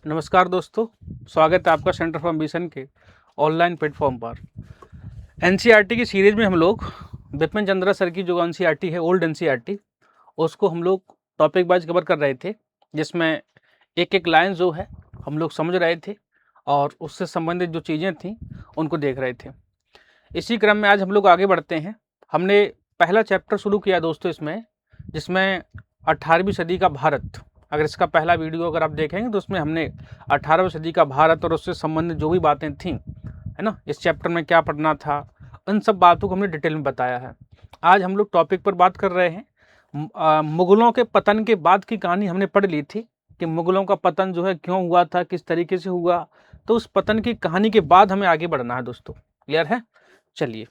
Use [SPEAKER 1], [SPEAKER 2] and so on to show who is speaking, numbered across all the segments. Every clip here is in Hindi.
[SPEAKER 1] नमस्कार दोस्तों, स्वागत है आपका सेंटर फॉर एम्बिशन के ऑनलाइन प्लेटफॉर्म पर। एनसीईआरटी की सीरीज में हम लोग बिपिन चंद्रा सर की जो एनसीईआरटी है, ओल्ड एनसीईआरटी, उसको हम लोग टॉपिक वाइज कवर कर रहे थे, जिसमें एक एक लाइन जो है हम लोग समझ रहे थे और उससे संबंधित जो चीज़ें थी उनको देख रहे थे। इसी क्रम में आज हम लोग आगे बढ़ते हैं। हमने पहला चैप्टर शुरू किया दोस्तों इसमें, जिसमें 18वीं सदी का भारत। अगर इसका पहला वीडियो अगर आप देखेंगे तो उसमें हमने 18वीं सदी का भारत और उससे संबंधित जो भी बातें थीं, है ना, इस चैप्टर में क्या पढ़ना था, उन सब बातों को हमने डिटेल में बताया है। आज हम लोग टॉपिक पर बात कर रहे हैं। मुगलों के पतन के बाद की कहानी हमने पढ़ ली थी कि मुगलों का पतन जो है क्यों हुआ था, किस तरीके से हुआ। तो उस पतन की कहानी के बाद हमें आगे बढ़ना है दोस्तों। क्लियर है? चलिए,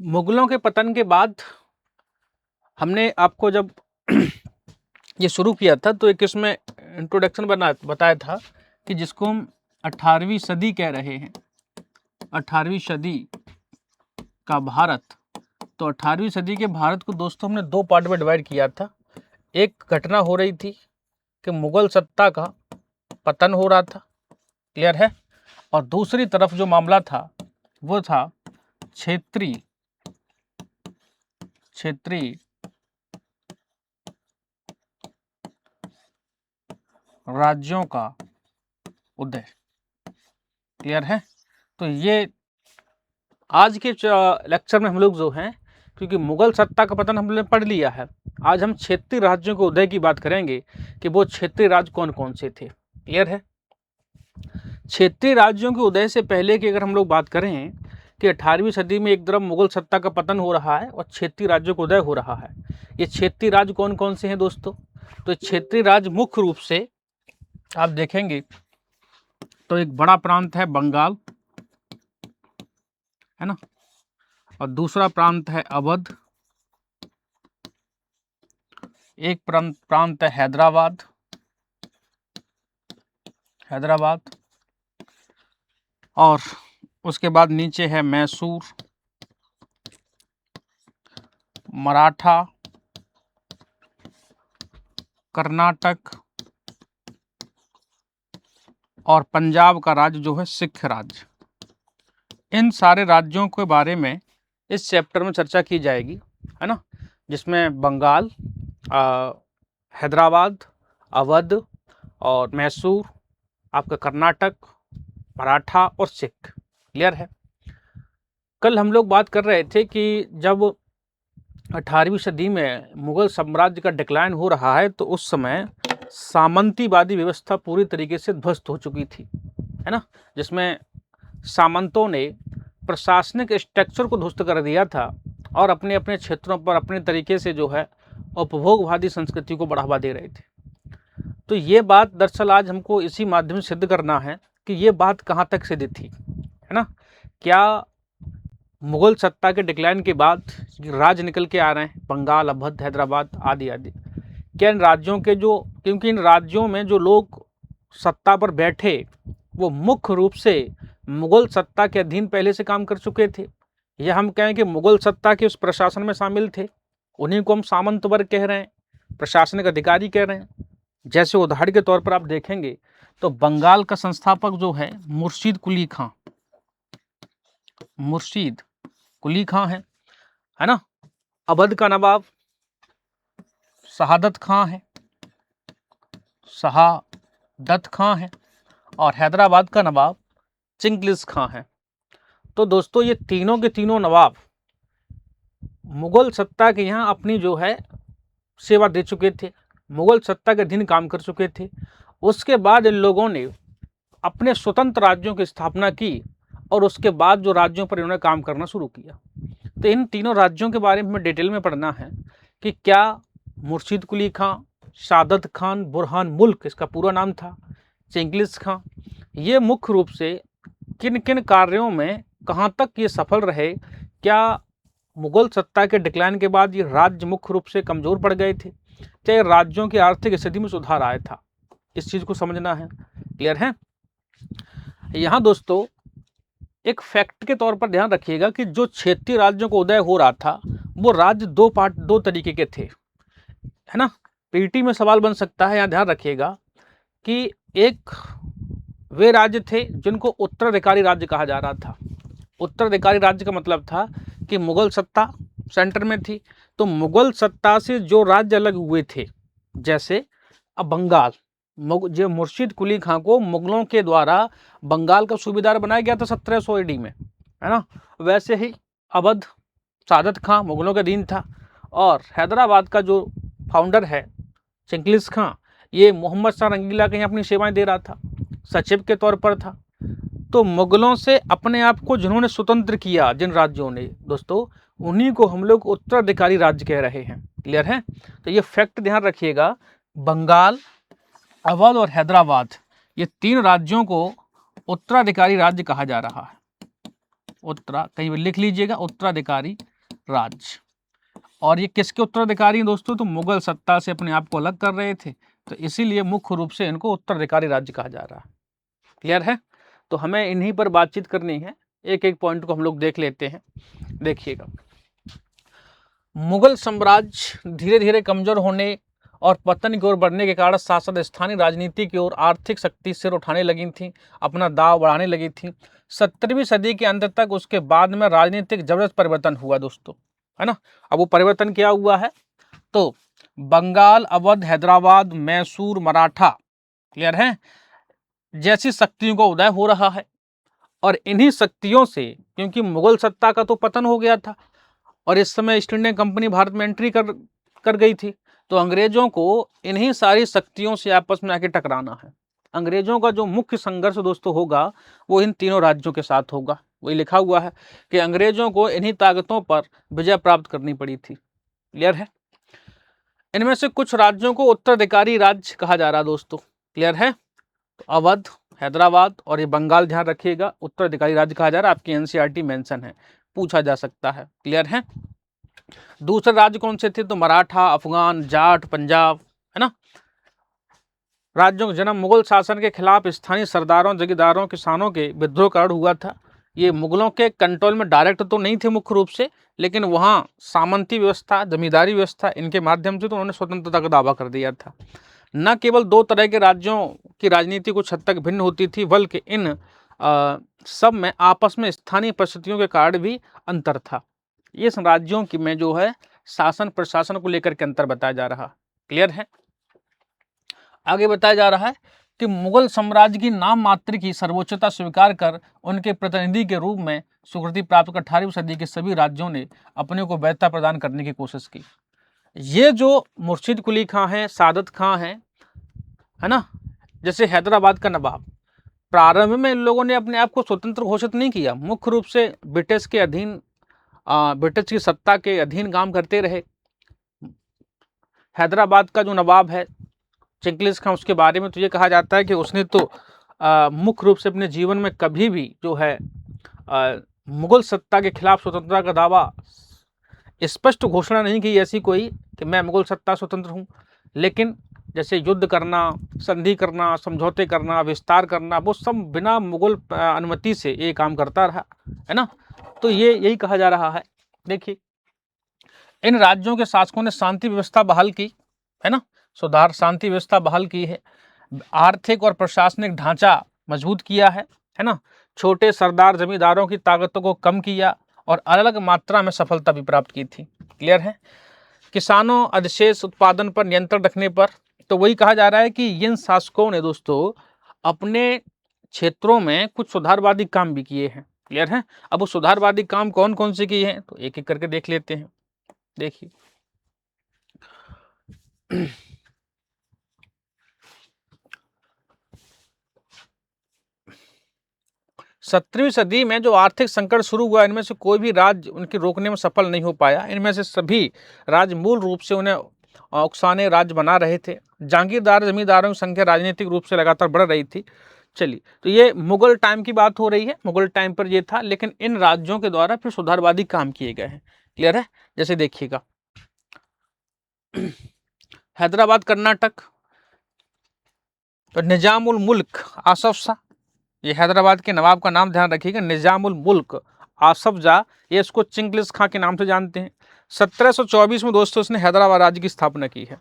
[SPEAKER 1] मुगलों के पतन के बाद हमने आपको जब ये शुरू किया था तो एक इसमें इंट्रोडक्शन बताया था कि जिसको हम 18वीं सदी कह रहे हैं, 18वीं सदी का भारत। तो 18वीं सदी के भारत को दोस्तों हमने दो पार्ट में डिवाइड किया था। एक घटना हो रही थी कि मुगल सत्ता का पतन हो रहा था, क्लियर है, और दूसरी तरफ जो मामला था वो था क्षेत्रीय राज्यों का उदय। क्लियर है? तो ये आज के लेक्चर में हम लोग जो हैं, क्योंकि मुगल सत्ता का पतन हमने पढ़ लिया है, आज हम क्षेत्रीय राज्यों के उदय की बात करेंगे कि वो क्षेत्रीय राज्य कौन कौन से थे। क्लियर है? क्षेत्रीय राज्यों के उदय से पहले की अगर हम लोग बात करें कि 18वीं सदी में एक तरफ मुगल सत्ता का पतन हो रहा है और क्षेत्रीय राज्यों का उदय हो रहा है। ये क्षेत्रीय राज्य कौन कौन से हैं दोस्तों? तो क्षेत्रीय राज्य मुख्य रूप से आप देखेंगे तो एक बड़ा प्रांत है बंगाल, है ना, और दूसरा प्रांत है अवध, एक प्रांत है हैदराबाद, और उसके बाद नीचे है मैसूर, मराठा, कर्नाटक, और पंजाब का राज्य जो है सिख राज्य। इन सारे राज्यों के बारे में इस चैप्टर में चर्चा की जाएगी, है ना, जिसमें बंगाल, हैदराबाद, अवध और मैसूर, आपका कर्नाटक, मराठा और सिख। क्लियर है? कल हम लोग बात कर रहे थे कि जब 18वीं सदी में मुगल साम्राज्य का डिक्लाइन हो रहा है तो उस समय सामंतीवादी व्यवस्था पूरी तरीके से ध्वस्त हो चुकी थी, है ना, जिसमें सामंतों ने प्रशासनिक स्ट्रक्चर को ध्वस्त कर दिया था और अपने अपने क्षेत्रों पर अपने तरीके से जो है उपभोगवादी संस्कृति को बढ़ावा दे रहे थे। तो ये बात दरअसल आज हमको इसी माध्यम से सिद्ध करना है कि ये बात कहाँ तक सिद्ध थी, है ना। क्या मुगल सत्ता के डिक्लाइन के बाद राज्य निकल के आ रहे हैं, बंगाल, अवध, हैदराबाद आदि आदि, क्या इन राज्यों के जो, क्योंकि इन राज्यों में जो लोग सत्ता पर बैठे वो मुख्य रूप से मुगल सत्ता के अधीन पहले से काम कर चुके थे, या हम कहें कि मुगल सत्ता के उस प्रशासन में शामिल थे, उन्हीं को हम सामंत वर्ग कह रहे हैं, प्रशासनिक अधिकारी कह रहे हैं। जैसे उदाहरण के तौर पर आप देखेंगे तो बंगाल का संस्थापक जो है मुर्शीद कुली खां है ना। अवध का नवाब शहादत खां है, और हैदराबाद का नवाब चिंग्लिस खां है। तो दोस्तों ये तीनों के तीनों नवाब मुगल सत्ता के यहाँ अपनी जो है सेवा दे चुके थे, मुगल सत्ता के अधीन काम कर चुके थे। उसके बाद इन लोगों ने अपने स्वतंत्र राज्यों की स्थापना की और उसके बाद जो राज्यों पर इन्होंने काम करना शुरू किया। तो इन तीनों राज्यों के बारे में हमें डिटेल में पढ़ना है कि क्या मुर्शीद कुली खां, शहादत खान, बुरहान मुल्क इसका पूरा नाम था, चिंग्लिस खां, ये मुख्य रूप से किन किन कार्यों में कहाँ तक ये सफल रहे। क्या मुगल सत्ता के डिक्लाइन के बाद ये राज्य मुख्य रूप से कमजोर पड़ गए थे, चाहे राज्यों की आर्थिक स्थिति में सुधार आया था, इस चीज को समझना है। क्लियर है? यहाँ दोस्तों एक फैक्ट के तौर पर ध्यान रखिएगा कि जो क्षेत्रीय राज्यों को उदय हो रहा था वो राज्य दो तरीके के थे, है ना। पीटी में सवाल बन सकता है, यहाँ ध्यान रखिएगा कि एक वे राज्य थे जिनको उत्तराधिकारी राज्य कहा जा रहा था। उत्तराधिकारी राज्य का मतलब था कि मुगल सत्ता सेंटर में थी, तो मुगल सत्ता से जो राज्य अलग हुए थे, जैसे अब बंगाल, जो मुर्शिद कुली खां को मुगलों के द्वारा बंगाल का सूबेदार बनाया गया था 1700 AD में, है ना, वैसे ही अवध सादत खां मुगलों का अधीन था, और हैदराबाद का जो फाउंडर है चिंगलिस खां, ये मोहम्मद शाह रंगीला के यहाँ अपनी सेवाएं दे रहा था, सचिव के तौर पर था। तो मुगलों से अपने आप को जिन्होंने स्वतंत्र किया, जिन राज्यों ने दोस्तों, उन्हीं को हम लोग उत्तराधिकारी राज्य कह रहे हैं। क्लियर है? तो ये फैक्ट ध्यान रखिएगा, बंगाल, अवध और हैदराबाद, ये 3 राज्यों को उत्तराधिकारी राज्य कहा जा रहा है। कहीं भी लिख लीजिएगा, उत्तराधिकारी राज्य। और ये किसके उत्तराधिकारी हैं दोस्तों? तो मुगल सत्ता से अपने आप को अलग कर रहे थे, तो इसीलिए मुख्य रूप से इनको उत्तराधिकारी राज्य कहा जा रहा है। क्लियर है? तो हमें इन्हीं पर बातचीत करनी है, एक एक पॉइंट को हम लोग देख लेते हैं। देखिएगा, मुगल साम्राज्य धीरे धीरे कमजोर होने और पतन की ओर बढ़ने के कारण शासक स्थानीय राजनीति की ओर आर्थिक शक्ति सिर उठाने लगी थी, अपना दाव बढ़ाने लगी थी। 17वीं सदी के अंत तक उसके बाद में राजनीतिक जबरदस्त परिवर्तन हुआ दोस्तों, है ना। अब वो परिवर्तन क्या हुआ है? तो बंगाल, अवध, हैदराबाद, मैसूर, मराठा, क्लियर है, जैसी शक्तियों का उदय हो रहा है। और इन्हीं शक्तियों से, क्योंकि मुगल सत्ता का तो पतन हो गया था और इस समय ईस्ट इंडिया कंपनी भारत में एंट्री कर गई थी, तो अंग्रेजों को इन्हीं सारी शक्तियों से आपस में आके टकराना है। अंग्रेजों का जो मुख्य संघर्ष दोस्तों होगा वो इन तीनों राज्यों के साथ होगा। वही लिखा हुआ है कि अंग्रेजों को इन्हीं ताकतों पर विजय प्राप्त करनी पड़ी थी। क्लियर है? इनमें से कुछ राज्यों को उत्तराधिकारी राज्य कहा जा रहा है दोस्तों। क्लियर है? तो अवध, हैदराबाद और ये बंगाल ध्यान रखिएगा, उत्तराधिकारी राज्य कहा जा रहा है। आपकी एनसीईआरटी मेंशन है, पूछा जा सकता है। क्लियर है? दूसरे राज्य कौन से थे? तो मराठा, अफगान, जाट, पंजाब, है ना। राज्यों का जन्म मुगल शासन के खिलाफ स्थानीय सरदारों, जगीरदारों, किसानों के विद्रोह कारण हुआ था। ये मुगलों के कंट्रोल में डायरेक्ट तो नहीं थे मुख्य रूप से, लेकिन वहाँ सामंती व्यवस्था, जमींदारी व्यवस्था, इनके माध्यम से तो उन्होंने स्वतंत्रता का दावा कर दिया था। न केवल 2 तरह के राज्यों की राजनीति कुछ हद तक भिन्न होती थी, बल्कि इन सब में आपस में स्थानीय परिस्थितियों के कारण भी अंतर था। ये राज्यों की में जो है शासन प्रशासन को लेकर के अंतर बताया जा रहा। क्लियर है? आगे बताया जा रहा है कि मुगल साम्राज्य की नाम मात्र की सर्वोच्चता स्वीकार कर उनके प्रतिनिधि के रूप में स्वीकृति प्राप्त कर 18वीं सदी के सभी राज्यों ने अपने को वैधता प्रदान करने की कोशिश की। ये जो मुर्शिद कुली खां हैं, सादत खां हैं, है ना, जैसे हैदराबाद का नवाब, प्रारंभ में इन लोगों ने अपने आप को स्वतंत्र घोषित नहीं किया, मुख्य रूप से ब्रिटिश के अधीन, ब्रिटिश की सत्ता के अधीन काम करते रहे। हैदराबाद का जो नवाब है चिंगलिस खां, उसके बारे में तो ये कहा जाता है कि उसने तो मुख्य रूप से अपने जीवन में कभी भी जो है मुगल सत्ता के खिलाफ स्वतंत्रता का दावा स्पष्ट घोषणा नहीं की ऐसी कोई कि मैं मुगल सत्ता स्वतंत्र हूँ, लेकिन जैसे युद्ध करना, संधि करना, समझौते करना, विस्तार करना, वो सब बिना मुगल अनुमति से ये काम करता रहा, है ना। तो ये यही कहा जा रहा है। देखिए, इन राज्यों के शासकों ने शांति व्यवस्था बहाल की, है ना, सुधार शांति व्यवस्था बहाल की है, आर्थिक और प्रशासनिक ढांचा मजबूत किया है ना, छोटे सरदार जमींदारों की ताकतों को कम किया और अलग अलग मात्रा में सफलता भी प्राप्त की थी। क्लियर है? किसानों अधिशेष उत्पादन पर नियंत्रण रखने पर, तो वही कहा जा रहा है कि इन शासकों ने दोस्तों अपने क्षेत्रों में कुछ सुधारवादी काम भी किए हैं। क्लियर है? अब वो सुधारवादी काम कौन कौन से किए हैं तो एक एक करके देख लेते हैं। देखिए, 17वीं सदी में जो आर्थिक संकट शुरू हुआ, इनमें से कोई भी राज्य उनके रोकने में सफल नहीं हो पाया। इनमें से सभी राज्य मूल रूप से उन्हें उकसाने राज्य बना रहे थे। जागीरदार जमींदारों की संख्या राजनीतिक रूप से लगातार बढ़ रही थी। चलिए, तो ये मुगल टाइम की बात हो रही है, मुगल टाइम पर ये था, लेकिन इन राज्यों के द्वारा फिर सुधारवादी काम किए गए हैं। क्लियर है? जैसे देखिएगा, हैदराबाद कर्नाटक, तो निजाम उल मुल्क आसफ शाह, ये हैदराबाद के नवाब का नाम ध्यान रखिएगा, निजाम उल मुल्क आसफ शाह, ये इसको चिंगलिस खां के नाम से जानते हैं। 1724 में दोस्तों इसने हैदराबाद राज्य की स्थापना की है।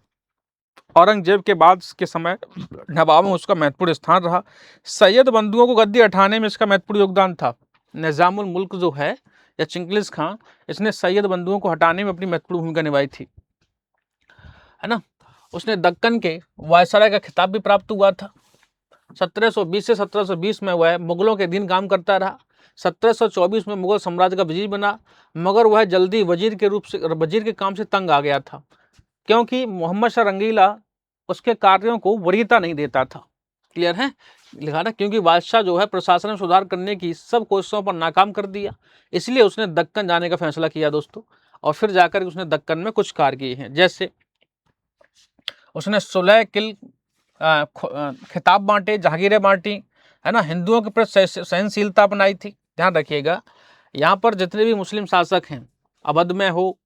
[SPEAKER 1] औरंगजेब के बाद के समय नवाबों में उसका महत्वपूर्ण स्थान रहा। सैयद बंधुओं को गद्दी हटाने में इसका महत्वपूर्ण योगदान था। निजामुल मुल्क जो है या चिंगलिस खां, इसने सैयद बंधुओं को हटाने में अपनी महत्वपूर्ण भूमिका निभाई थी, है ना। उसने दक्कन के वायसराय का खिताब भी प्राप्त हुआ था। 1720 से 1720 में वह मुगलों के अधीन काम करता रहा। 1724 में मुगल साम्राज्य का वजीर बना, मगर वह जल्दी वजीर के काम से तंग आ गया था, क्योंकि मोहम्मद शाह रंगीला उसके कार्यों को वरीयता नहीं देता था। क्लियर है, लिखा ना, क्योंकि बादशाह जो है प्रशासन में सुधार करने की सब कोशिशों पर नाकाम कर दिया, इसलिए उसने दक्कन जाने का फैसला किया दोस्तों। और फिर जाकर उसने दक्कन में कुछ कार्य किए हैं, जैसे उसने सुलह किल खिताब बांटे, जहागीरें बांटी, है ना। हिंदुओं के प्रति सहनशीलता अपनाई थी। ध्यान रखिएगा, यहाँ पर जितने भी मुस्लिम शासक हैं, अवध में हो,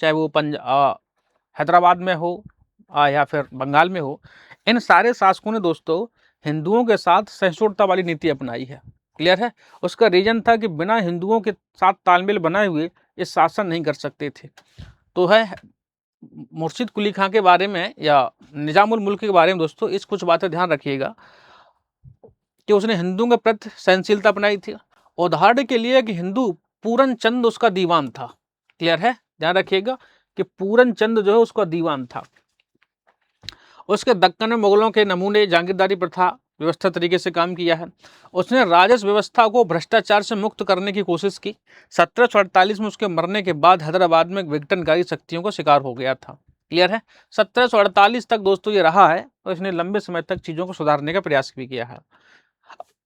[SPEAKER 1] चाहे वो हैदराबाद में हो या फिर बंगाल में हो, इन सारे शासकों ने दोस्तों हिंदुओं के साथ सहिष्णुता वाली नीति अपनाई है। क्लियर है। उसका रीजन था कि बिना हिंदुओं के साथ तालमेल बनाए हुए ये शासन नहीं कर सकते थे। तो है मुर्शिद कुली खां के बारे में या निजामुल मुल्क के बारे में दोस्तों इस कुछ बातें ध्यान रखिएगा कि उसने हिंदुओं के प्रति सहनशीलता अपनाई थी। उदाहरण के लिए कि हिंदू पूरन चंद उसका दीवान था। क्लियर है, ध्यान रखिएगा कि पूरन चंद जो है उसका दीवान था। उसके दक्कन में मुगलों के नमूने जागीरदारी प्रथा व्यवस्था तरीके से काम किया है। उसने राजस्व व्यवस्था को भ्रष्टाचार से मुक्त करने की कोशिश की। 1748 में उसके मरने के बाद हैदराबाद में विघटनकारी शक्तियों का शिकार हो गया था। क्लियर है, 1748 तक दोस्तों ये रहा है, और इसने लंबे समय तक चीजों को सुधारने का प्रयास भी किया है।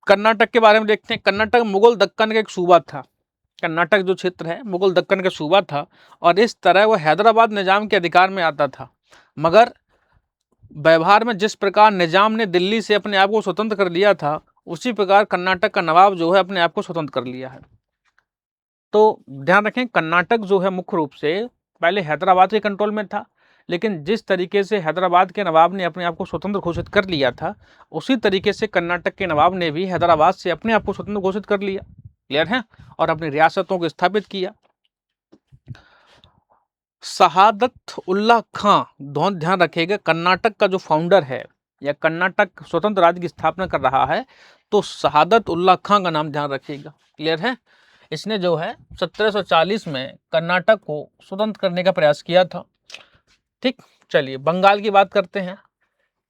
[SPEAKER 1] कर्नाटक के बारे में देखते हैं। कर्नाटक मुगल दक्कन का एक सूबा था। कर्नाटक जो क्षेत्र है मुगल दक्कन का सूबा था, और इस तरह वह हैदराबाद निजाम के अधिकार में आता था। मगर व्यवहार में जिस प्रकार निजाम ने दिल्ली से अपने आप को स्वतंत्र कर लिया था, उसी प्रकार कर्नाटक का नवाब जो है अपने आप को स्वतंत्र कर लिया है। तो ध्यान रखें, कर्नाटक जो है मुख्य रूप से पहले हैदराबाद के कंट्रोल में था, लेकिन जिस तरीके से हैदराबाद के नवाब ने अपने आप को स्वतंत्र घोषित कर लिया था, उसी तरीके से कर्नाटक के नवाब ने भी हैदराबाद से अपने आप को स्वतंत्र घोषित कर लिया। क्लियर है, और अपनी रियासतों को स्थापित किया। शहादत उल्लाह खां, ध्यान रखिएगा, कर्नाटक का जो फाउंडर है या कर्नाटक स्वतंत्र राज्य की स्थापना कर रहा है, तो शहादत उल्लाह खां का नाम ध्यान रखिएगा। क्लियर है, इसने जो है 1740 में कर्नाटक को स्वतंत्र करने का प्रयास किया था। ठीक, चलिए बंगाल की बात करते हैं।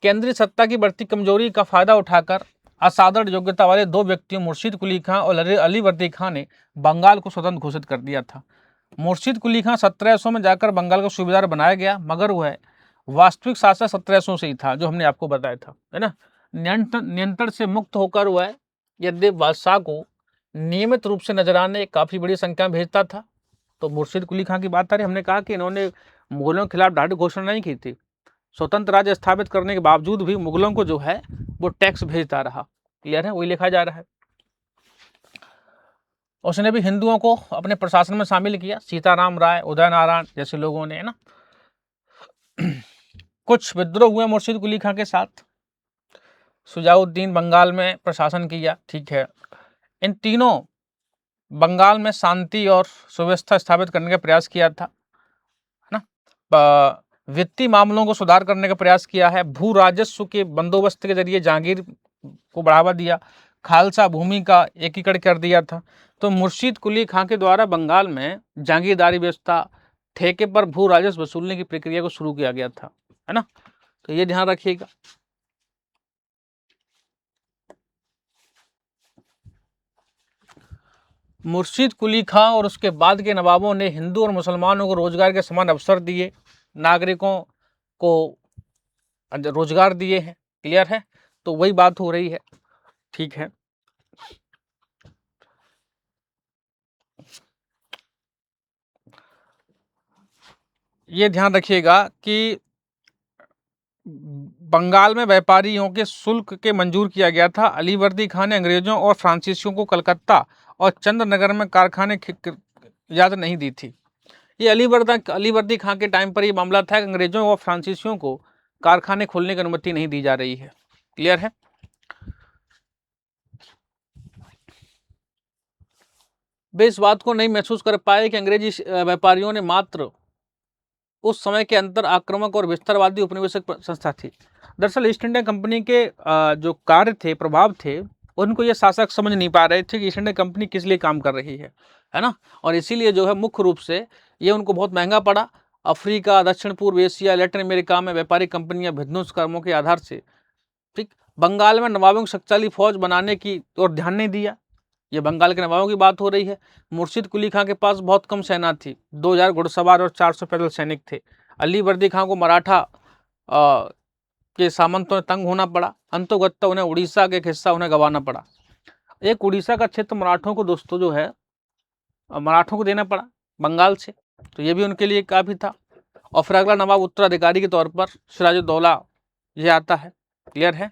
[SPEAKER 1] केंद्रीय सत्ता की बढ़ती कमजोरी का फायदा उठाकर असाधारण योग्यता वाले दो व्यक्तियों मुर्शिद कुली खां और अली वर्दी खां ने बंगाल को स्वतंत्र घोषित कर दिया था। मुर्शिद कुली खां 1700 में जाकर बंगाल का सूबेदार बनाया गया, मगर वह वास्तविक शासक 1700 से ही था, जो हमने आपको बताया था, है ना। नियंत्रण से मुक्त होकर वह यद्यप बादशाह को नियमित रूप से नजराने काफी बड़ी संख्या में भेजता था। तो मुर्शिद कुली खां की बात आ रही, हमने कहा कि इन्होंने मुगलों के खिलाफ ढाढ़ी घोषणा नहीं की थी। स्वतंत्र राज्य स्थापित करने के बावजूद भी मुगलों को जो है वो टैक्स भेजता रहा। क्लियर है, वही लिखा जा रहा है। उसने भी हिंदुओं को अपने प्रशासन में शामिल किया, सीताराम राय, उदय नारायण जैसे लोगों ने, है ना। कुछ विद्रोह हुए मुर्शिद कुली खां के साथ। सुजाउद्दीन बंगाल में प्रशासन किया, ठीक है। इन तीनों बंगाल में शांति और सुव्यवस्था स्थापित करने का प्रयास किया था, है ना। वित्तीय मामलों को सुधार करने का प्रयास किया है। भू राजस्व के बंदोबस्त के जरिए जागीर को बढ़ावा दिया। खालसा भूमि का एकीकरण कर दिया था। तो मुर्शिद कुली खां के द्वारा बंगाल में जागीरदारी व्यवस्था, ठेके पर भू राजस्व वसूलने की प्रक्रिया को शुरू किया गया था, है ना। तो ये ध्यान रखिएगा। मुर्शिद कुली खां और उसके बाद के नवाबों ने हिंदू और मुसलमानों को रोजगार के समान अवसर दिए, नागरिकों को रोजगार दिए हैं। क्लियर है, तो वही बात हो रही है, ठीक है। ये ध्यान रखिएगा कि बंगाल में व्यापारियों के शुल्क के मंजूर किया गया था। अली वर्दी खां ने अंग्रेजों और फ्रांसीसियों को कलकत्ता और चंद्रनगर में कारखाने इजाजत नहीं दी थी। ये अली वर्दी खां के टाइम पर ये मामला था कि अंग्रेजों और फ्रांसीसियों को कारखाने खोलने की अनुमति नहीं दी जा रही है। क्लियर है। वे इस बात को नहीं महसूस कर पाए कि अंग्रेजी व्यापारियों ने मात्र उस समय के अंतर आक्रामक और विस्तारवादी उपनिवेशक संस्था थी। दरअसल ईस्ट इंडिया कंपनी के जो कार्य थे, प्रभाव थे, उनको ये शासक समझ नहीं पा रहे थे कि ईस्ट इंडिया कंपनी किस लिए काम कर रही है ना। और इसीलिए जो है मुख्य रूप से ये उनको बहुत महंगा पड़ा। अफ्रीका, दक्षिण पूर्व एशिया, लैटिन अमेरिका में व्यापारिक कंपनियां विध्वंसकर्मों के आधार से, ठीक, बंगाल में नवाबों की शक्तिशाली फौज बनाने की ओर ध्यान नहीं दिया। ये बंगाल के नवाबों की बात हो रही है। मुर्शिद कुली खां के पास बहुत कम सेना थी, 2000 घुड़सवार और 400 पैदल सैनिक थे। अली वर्दी खां को मराठा के सामंतों में तंग होना पड़ा। अंतोगत्ता उन्हें उड़ीसा का एक हिस्सा उन्हें गंवाना पड़ा। एक उड़ीसा का क्षेत्र मराठों को दोस्तों जो है मराठों को देना पड़ा बंगाल से, तो ये भी उनके लिए काफी था। और फिर अगला नवाब उत्तराधिकारी के तौर पर सिराजुद्दौला ये आता है। क्लियर है।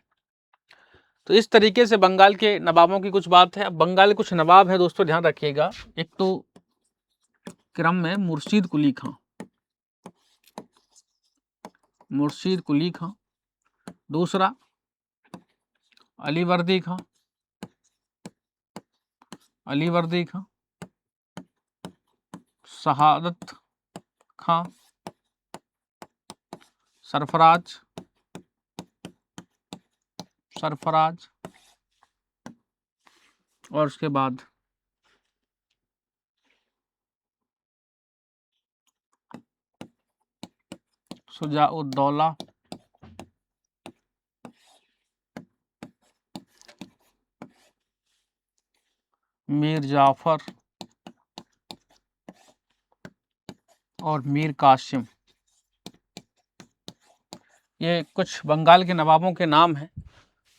[SPEAKER 1] तो इस तरीके से बंगाल के नवाबों की कुछ बात है। अब बंगाल के कुछ नवाब है दोस्तों, ध्यान रखिएगा। एक तो क्रम में मुर्शीद कुली खां, मुर्शीद कुली खां। दूसरा अली वर्दी खां, अली वर्दी खां। शहादत खां, सरफराज, सरफराज। और उसके बाद शुजाउद्दौला, मीर जाफर और मीर कासिम। ये कुछ बंगाल के नवाबों के नाम हैं,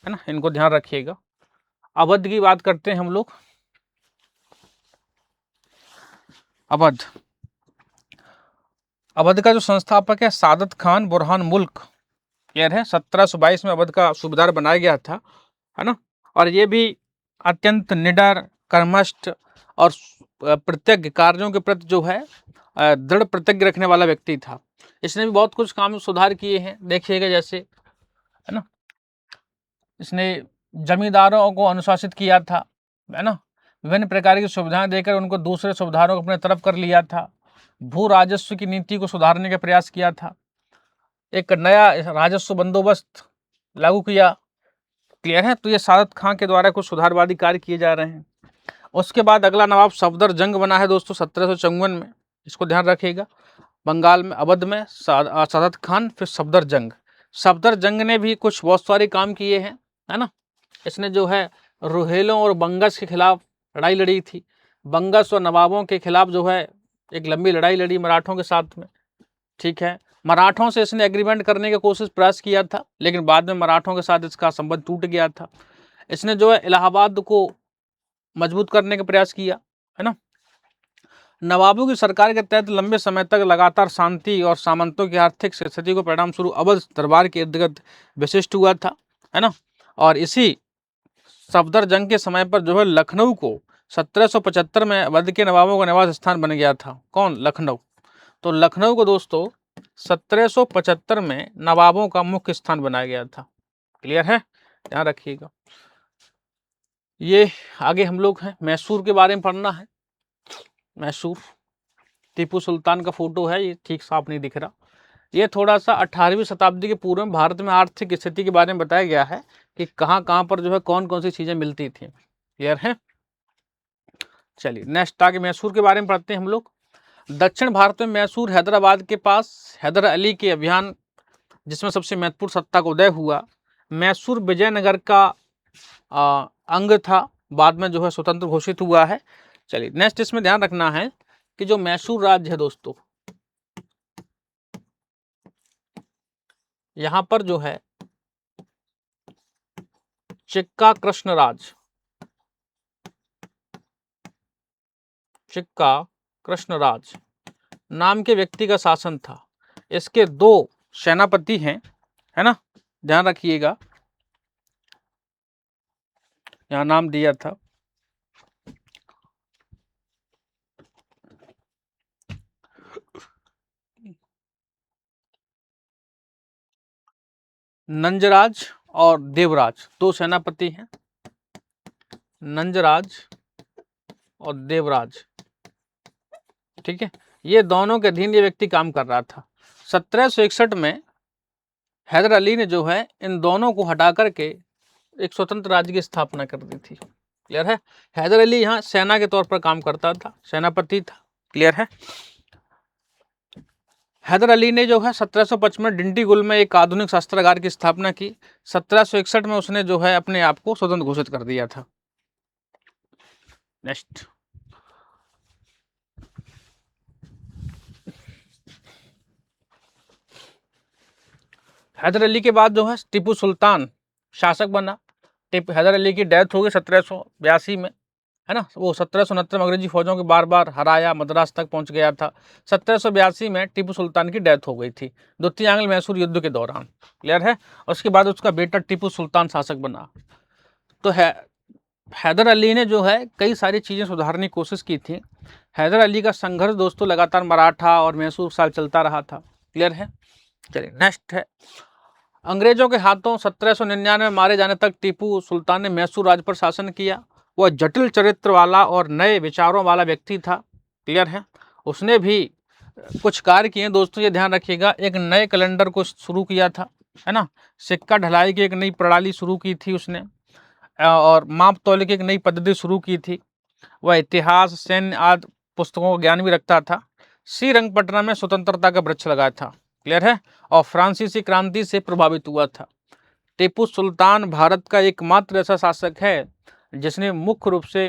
[SPEAKER 1] है ना, इनको ध्यान रखिएगा। अवध की बात करते हैं हम लोग। अवध, अवध का जो संस्थापक है सादत खान बुरहान मुल्क, क्लियर है। 1722 में अवध का सूबेदार बनाया गया था, है ना। और ये भी अत्यंत निडर, कर्मठ और प्रत्यज्ञ, कार्यों के प्रति जो है दृढ़ प्रतिज्ञ रखने वाला व्यक्ति था। इसने भी बहुत कुछ काम सुधार किए हैं, देखिएगा जैसे, है ना, इसने जमींदारों को अनुशासित किया था, है ना, विभिन्न प्रकार की सुविधाएं देकर उनको दूसरे सुविधारों को अपने तरफ कर लिया था। भू राजस्व की नीति को सुधारने का प्रयास किया था। एक नया राजस्व बंदोबस्त लागू किया। क्लियर है। तो ये सादत खां के द्वारा कुछ सुधारवादी कार्य किए जा रहे हैं। उसके बाद अगला नवाब सफदर जंग बना है दोस्तों 1754 में, इसको ध्यान रखिएगा। बंगाल में अवध में सादत खान, फिर सफदर जंग। सफदर जंग ने भी कुछ बहुत सारे काम किए हैं, है ना। इसने जो है रोहेलों और बंगस के खिलाफ लड़ाई लड़ी थी। बंगस और नवाबों के खिलाफ जो है एक लंबी लड़ाई लड़ी मराठों के साथ में, ठीक है। मराठों से इसने एग्रीमेंट करने की कोशिश प्रयास किया था, लेकिन बाद में मराठों के साथ इसका संबंध टूट गया था। इसने जो है इलाहाबाद को मजबूत करने का प्रयास किया, है ना। नवाबों की सरकार के तहत लंबे समय तक लगातार शांति और सामंतों की आर्थिक स्थिति को परिणाम स्वरूप अवध दरबार के इर्द गिर्द विशिष्ट हुआ था, है ना। और इसी सफदर जंग के समय पर जो है लखनऊ को 1775 में अवध के नवाबों का निवास स्थान बन गया था। कौन? लखनऊ। तो लखनऊ को दोस्तों 1775 में नवाबों का मुख्य स्थान बनाया गया था। क्लियर है, ध्यान रखिएगा। ये आगे हम लोग हैं, मैसूर के बारे में पढ़ना है। मैसूर, टीपू सुल्तान का फोटो है, ये ठीक साफ नहीं दिख रहा। ये थोड़ा सा 18वीं शताब्दी के पूर्व में भारत में आर्थिक स्थिति के बारे में बताया गया है कि कहाँ कहाँ पर जो है कौन कौन सी चीजें मिलती थी। क्लियर है। चलिए नेक्स्ट आगे मैसूर के बारे में पढ़ते हैं हम लोग। दक्षिण भारत में मैसूर हैदराबाद के पास हैदर अली के अभियान, जिसमें सबसे महत्वपूर्ण सत्ता का उदय हुआ। मैसूर विजयनगर का अंग था, बाद में जो है स्वतंत्र घोषित हुआ है। चलिए नेक्स्ट इसमें ध्यान रखना है कि जो मैसूर राज्य है दोस्तों, यहां पर जो है चिक्का कृष्णराज, चिक्का कृष्णराज नाम के व्यक्ति का शासन था। इसके 2 सेनापति हैं, है ना, ध्यान रखिएगा। यहां नाम दिया था नंजराज और देवराज, 2 सेनापति हैं, नंजराज और देवराज। ठीक है, ये दोनों के अधीन ये व्यक्ति काम कर रहा था। 1761 में हैदर अली ने जो है इन दोनों को हटा करके एक स्वतंत्र राज्य की स्थापना कर दी थी। क्लियर है। हैदर अली यहाँ सेना के तौर पर काम करता था, सेनापति था। क्लियर है। हैदर अली ने जो है 1755 में डिंडीगुल में एक आधुनिक शस्त्रागार की स्थापना की। 1761 में उसने जो है अपने आप को स्वतंत्र घोषित कर दिया था। नेक्स्ट, हैदर अली के बाद जो है टीपू सुल्तान शासक बना। हैदर अली की डेथ हो गई 1782 में, है ना। वो 1769 में अंग्रेजी फौजों के बार बार हराया, मद्रास तक पहुंच गया था। 1782 में टीपू सुल्तान की डेथ हो गई थी द्वितीय आंग्ल मैसूर युद्ध के दौरान। क्लियर है। उसके बाद उसका बेटा टीपू सुल्तान शासक बना। तो हैदर अली ने जो है कई सारी चीज़ें सुधारने की कोशिश की थी। हैदर अली का संघर्ष दोस्तों लगातार मराठा और मैसूर साल चलता रहा था। क्लियर है। चलिए नेक्स्ट है, अंग्रेजों के हाथों 1799 में मारे जाने तक टीपू सुल्तान ने मैसूर राज्य पर शासन किया। वह जटिल चरित्र वाला और नए विचारों वाला व्यक्ति था। क्लियर है। उसने भी कुछ कार्य किए दोस्तों, ये ध्यान रखिएगा। एक नए कैलेंडर को शुरू किया था, है ना। सिक्का ढलाई की एक नई प्रणाली शुरू की थी उसने, और माप तौल की एक नई पद्धति शुरू की थी। वह इतिहास, सैन्य आदि पुस्तकों का ज्ञान भी रखता था। श्रीरंगपटना में स्वतंत्रता का वृक्ष लगाया था। क्लियर है। और फ्रांसीसी क्रांति से प्रभावित हुआ था। टीपू सुल्तान भारत का एकमात्र ऐसा शासक है जिसने मुख्य रूप से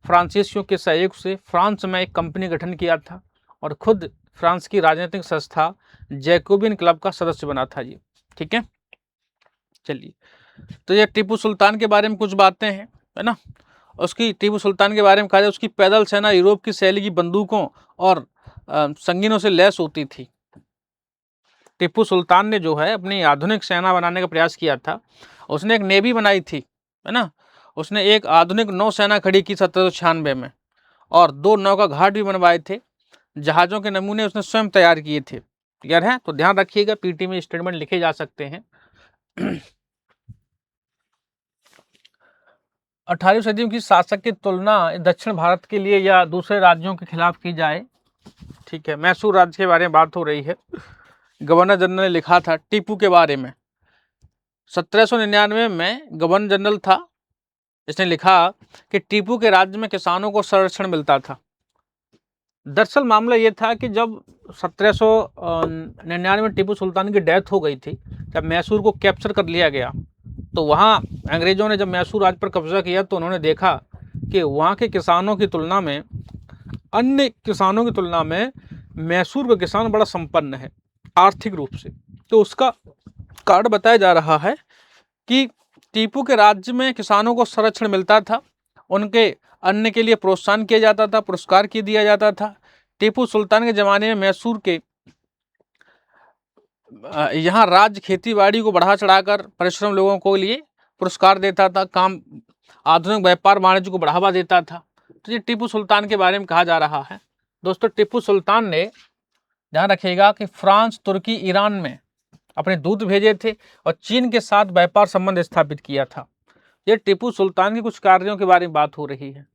[SPEAKER 1] फ्रांसीसियों के सहयोग से फ्रांस में एक कंपनी गठन किया था और खुद फ्रांस की राजनीतिक संस्था जैकोबिन क्लब का सदस्य बना था जी। ठीक है। चलिए, तो ये टीपू सुल्तान के बारे में कुछ बातें हैं, है ना। उसकी टीपू सुल्तान के बारे में कहा जाए, उसकी पैदल सेना यूरोप की शैली की बंदूकों और संगीनों से लैस होती थी। टीपू सुल्तान ने जो है अपनी आधुनिक सेना बनाने का प्रयास किया था। उसने एक नेवी बनाई थी, है ना। उसने एक आधुनिक नौसेना खड़ी की 1796 में, और 2 नौका घाट भी बनवाए थे। जहाजों के नमूने उसने स्वयं तैयार किए थे। क्लियर है। तो ध्यान रखिएगा, पीटी में स्टेटमेंट लिखे जा सकते हैं। 18वीं सदी की शासक की तुलना दक्षिण भारत के लिए या दूसरे राज्यों के खिलाफ की जाए, ठीक है, मैसूर राज्य के बारे में बात हो रही है। गवर्नर जनरल ने लिखा था टीपू के बारे में। 1799 में गवर्नर जनरल था, इसने लिखा कि टीपू के राज्य में किसानों को संरक्षण मिलता था। दरअसल मामला ये था कि जब 1799 में टीपू सुल्तान की डेथ हो गई थी, जब मैसूर को कैप्चर कर लिया गया, तो वहाँ अंग्रेजों ने जब मैसूर राज्य पर कब्जा किया तो उन्होंने देखा कि वहाँ के किसानों की तुलना में, अन्य किसानों की तुलना में मैसूर का किसान बड़ा संपन्न है आर्थिक रूप से। तो उसका कारण बताया जा रहा है कि टीपू के राज्य में किसानों को संरक्षण मिलता था, उनके अन्न के लिए प्रोत्साहन किया जाता था, पुरस्कार किया दिया जाता था। टीपू सुल्तान के जमाने में मैसूर के यहाँ राज्य खेतीबाड़ी को बढ़ा चढ़ाकर परिश्रम लोगों को लिए पुरस्कार देता था, काम आधुनिक व्यापार वाणिज्य को बढ़ावा देता था। तो ये टीपू सुल्तान के बारे में कहा जा रहा है। दोस्तों टीपू सुल्तान ने, ध्यान रखिएगा, कि फ्रांस, तुर्की, ईरान में अपने दूत भेजे थे और चीन के साथ व्यापार संबंध स्थापित किया था। ये टीपू सुल्तान के कुछ कार्यों के बारे में बात हो रही है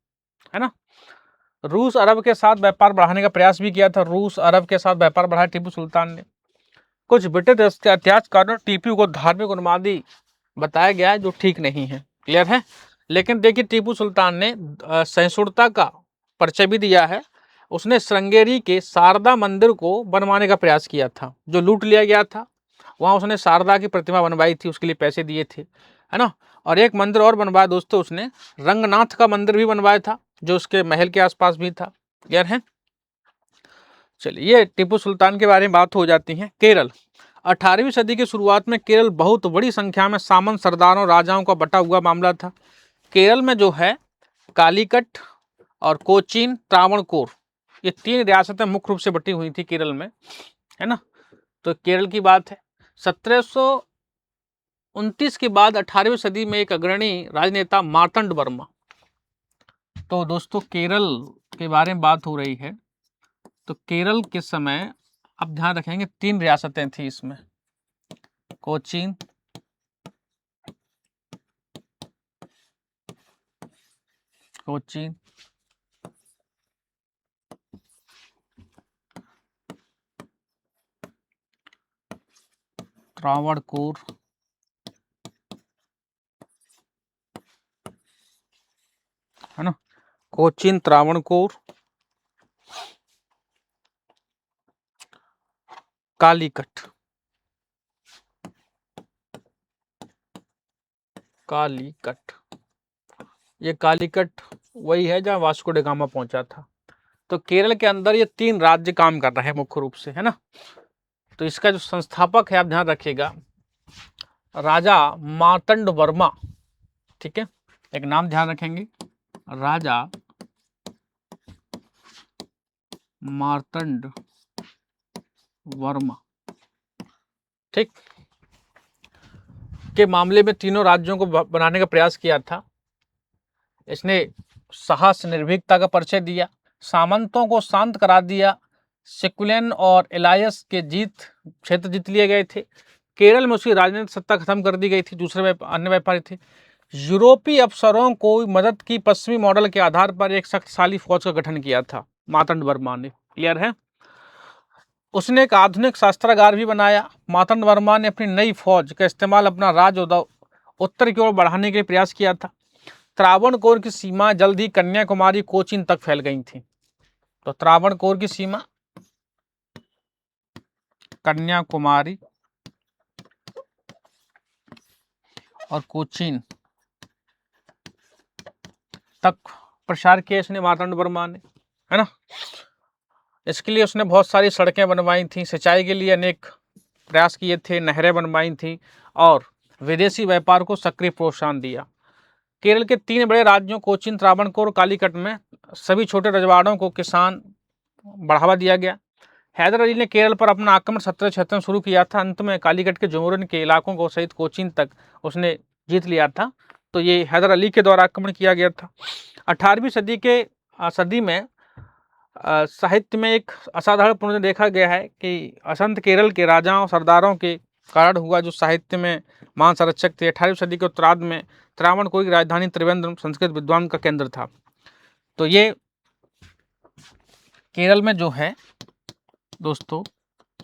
[SPEAKER 1] ना। रूस अरब के साथ व्यापार बढ़ाने का प्रयास भी किया था। रूस अरब के साथ व्यापार बढ़ाया टीपू सुल्तान ने। कुछ ब्रिटिश इतिहासकारों टीपू को धार्मिक उन्मादी बताया गया है, जो ठीक नहीं है। क्लियर है। लेकिन देखिए, टीपू सुल्तान ने सहिष्णुता का परिचय भी दिया है। उसने श्रृंगेरी के शारदा मंदिर को बनवाने का प्रयास किया था, जो लूट लिया गया था। वहां उसने शारदा की प्रतिमा बनवाई थी, उसके लिए पैसे दिए थे, है ना। और एक मंदिर और बनवाया दोस्तों, उसने रंगनाथ का मंदिर भी बनवाया था, जो उसके महल के आसपास भी था। क्लियर है। चलिए, ये टीपू सुल्तान के बारे में बात हो जाती है। केरल, 18वीं सदी की शुरुआत में केरल बहुत बड़ी संख्या में सामंत सरदारों, राजाओं का बटा हुआ मामला था। केरल में जो है कालीकट और कोचीन, त्रावणकोर, ये 3 रियासतें मुख्य रूप से बटी हुई थी केरल में, है ना। तो केरल की बात है। 1729 के बाद 18वीं सदी में एक अग्रणी राजनेता मार्तंड वर्मा। तो दोस्तों केरल के बारे में बात हो रही है। तो केरल के समय अब ध्यान रखेंगे 3 रियासतें थी इसमें, कोचीन, कोचीन, त्रावणकोर, है ना, कोचीन, त्रावणकोर, कालीकट, कालीकट, ये कालीकट वही है जहां वास्को डी गामा पहुंचा था। तो केरल के अंदर ये 3 राज्य काम कर रहे हैं मुख्य रूप से, है ना। तो इसका जो संस्थापक है आप ध्यान रखिएगा, राजा मार्तंड वर्मा, ठीक है, एक नाम ध्यान रखेंगे, राजा मार्तंड वर्मा, ठीक, के मामले में तीनों राज्यों को बनाने का प्रयास किया था। इसने साहस, निर्भीकता का परिचय दिया, सामंतों को शांत करा दिया, सेकुलेन और एलायस के क्षेत्र जीत लिए गए थे। केरल में उसकी राजनीतिक सत्ता खत्म कर दी गई थी, दूसरे अन्य व्यापारी थे। यूरोपीय अफसरों को मदद की पश्चिमी मॉडल के आधार पर एक शक्तिशाली फौज का गठन किया था मार्तंड वर्मा ने, क्लियर है। उसने एक आधुनिक शस्त्रागार भी बनाया। मार्तंड वर्मा ने अपनी नई फौज का इस्तेमाल अपना राज उत्तर की ओर बढ़ाने के लिए प्रयास किया था। त्रावणकोर की सीमा जल्द ही कन्याकुमारी, कोचीन तक फैल गई थी। तो त्रावणकोर की सीमा कन्याकुमारी और कोचीन तक प्रसार किया इसने मार्तंड वर्मा ने, है ना। इसके लिए उसने बहुत सारी सड़कें बनवाई थी, सिंचाई के लिए अनेक प्रयास किए थे, नहरें बनवाई थी और विदेशी व्यापार को सक्रिय प्रोत्साहन दिया। केरल के 3 बड़े राज्यों कोचीन, त्रावणकोर और कालीकट में सभी छोटे रजवाड़ों को किसान बढ़ावा दिया गया। हैदर अली ने केरल पर अपना आक्रमण 1776 में शुरू किया था। अंत में कालीकट के जोमोरिन के इलाकों को सहित कोचीन तक उसने जीत लिया था। तो ये हैदर अली के द्वारा आक्रमण किया गया था। 18वीं सदी में साहित्य में एक असाधारण पूर्ण देखा गया है कि असंत केरल के राजाओं सरदारों के कारण हुआ, जो साहित्य में महान संरक्षक थे। 18वीं सदी के उत्तरार्ध में त्रावणकोर की राजधानी त्रिवेंद्रम संस्कृत विद्वान का केंद्र था। तो ये केरल में जो है दोस्तों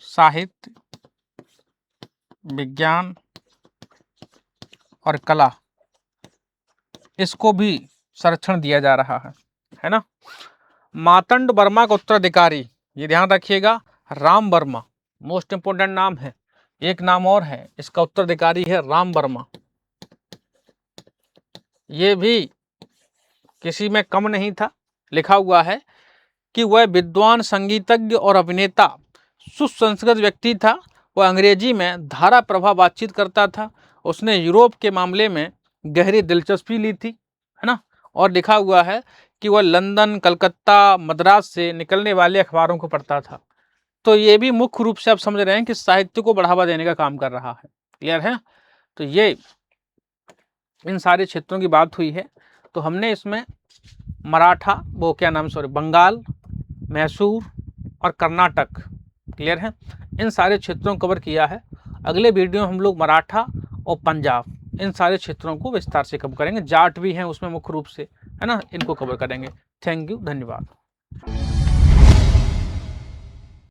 [SPEAKER 1] साहित्य, विज्ञान और कला, इसको भी संरक्षण दिया जा रहा है ना। मार्तंड वर्मा का उत्तराधिकारी, ये ध्यान रखिएगा, राम वर्मा, मोस्ट इंपोर्टेंट नाम है। एक नाम और है, इसका उत्तराधिकारी है राम वर्मा। ये भी किसी में कम नहीं था। लिखा हुआ है कि वह विद्वान, संगीतज्ञ और अभिनेता, सुसंस्कृत व्यक्ति था। वह अंग्रेजी में धारा प्रभा बातचीत करता था। उसने यूरोप के मामले में गहरी दिलचस्पी ली थी, है ना। और लिखा हुआ है कि वह लंदन, कलकत्ता, मद्रास से निकलने वाले अखबारों को पढ़ता था। तो ये भी मुख्य रूप से आप समझ रहे हैं कि साहित्य को बढ़ावा देने का काम कर रहा है, क्लियर है। तो ये इन सारे क्षेत्रों की बात हुई है। तो हमने इसमें मराठा, बंगाल, मैसूर और कर्नाटक, क्लियर है, इन सारे क्षेत्रों को कवर किया है। अगले वीडियो में हम लोग मराठा और पंजाब, इन सारे क्षेत्रों को विस्तार से कवर करेंगे। जाट भी हैं उसमें मुख्य रूप से, है ना, इनको कवर करेंगे। थैंक यू, धन्यवाद।